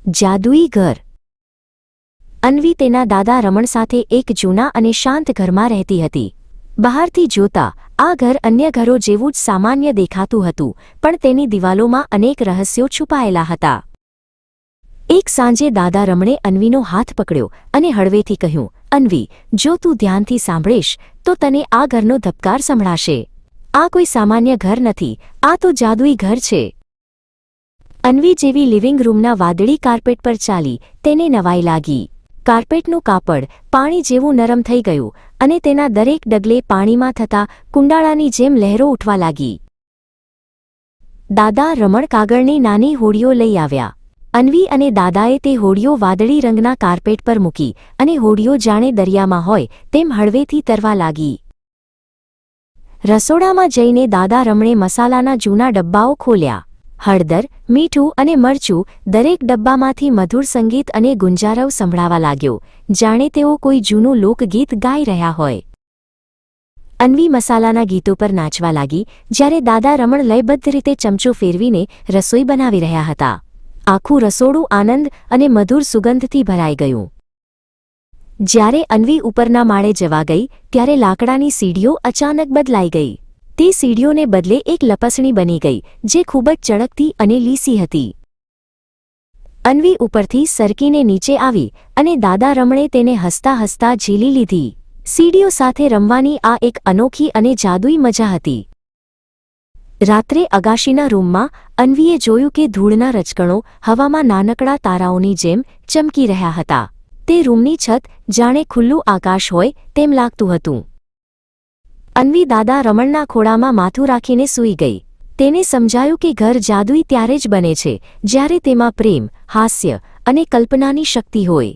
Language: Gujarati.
જાદુઈ ઘર। અન્વી તેના દાદા રમણ સાથે એક જૂના અને શાંત ઘરમાં રહેતી હતી। બહારથી જોતા આ ઘર અન્ય ઘરો જેવું જ સામાન્ય દેખાતું હતું, પણ તેની દિવાલોમાં અનેક રહસ્યો છુપાયેલા હતા। એક સાંજે દાદા રમણે અન્વીનો હાથ પકડ્યો અને હળવેથી કહ્યું, અન્વી, જો તું ધ્યાનથી સાંભળીશ તો તને આ ઘરનો ધબકાર સંભળાશે। આ કોઈ સામાન્ય ઘર નથી, આ તો જાદુઈ ઘર છે। અન્વી જેવી લિવિંગ રૂમના વાદળી કાર્પેટ પર ચાલી તેને નવાઈ લાગી। કાર્પેટનું કાપડ પાણી જેવું નરમ થઈ ગયું અને તેના દરેક ડગલે પાણીમાં થતા કુંડાળાની જેમ લહેરો ઉઠવા લાગી। દાદા રમણ કાગળની નાની હોડીઓ લઈ આવ્યા। અન્વી અને દાદાએ તે હોડીઓ વાદળી રંગના કાર્પેટ પર મૂકી અને હોડીઓ જાણે દરિયામાં હોય તેમ હળવેથી તરવા લાગી। રસોડામાં જઈને દાદા રમણે મસાલાના જૂના ડબ્બાઓ ખોલ્યા। હળદર, મીઠું અને મરચું દરેક ડબ્બામાંથી મધુર સંગીત અને ગુંજારવ સંભળાવા લાગ્યો, જાણે તેઓ કોઈ જૂનું લોકગીત ગાઈ રહ્યા હોય। અન્વી મસાલાના ગીતો પર નાચવા લાગી જ્યારે દાદા રમણ લયબદ્ધ રીતે ચમચો ફેરવીને રસોઈ બનાવી રહ્યા હતા। આખું રસોડું આનંદ અને મધુર સુગંધથી ભરાઈ ગયું। જ્યારે અન્વી ઉપરના માળે જવા ગઈ ત્યારે લાકડાની સીડીઓ અચાનક બદલાઈ ગઈ। તે સીડીઓને બદલે એક લપસણી બની ગઈ જે ખૂબ જ ચળકતી અને લીસી હતી। અન્વી ઉપરથી સરકીને નીચે આવી અને દાદા રમણે તેને હસતા હસતા ઝીલી લીધી। સીડીઓ સાથે રમવાની આ એક અનોખી અને જાદુઈ મજા હતી। રાત્રે અગાશીના રૂમમાં અન્વીએ જોયું કે ધૂળના રચકણો હવામાં નાનકડા તારાઓની જેમ ચમકી રહ્યા હતા। તે રૂમની છત જાણે ખુલ્લું આકાશ હોય તેમ લાગતું હતું। અન્વી દાદા રમણના ખોળામાં માથું રાખીને સૂઈ ગઈ। તેને સમજાયું કે ઘર જાદુઈ ત્યારે જ બને છે જ્યારે તેમાં પ્રેમ, હાસ્ય અને કલ્પનાની શક્તિ હોય।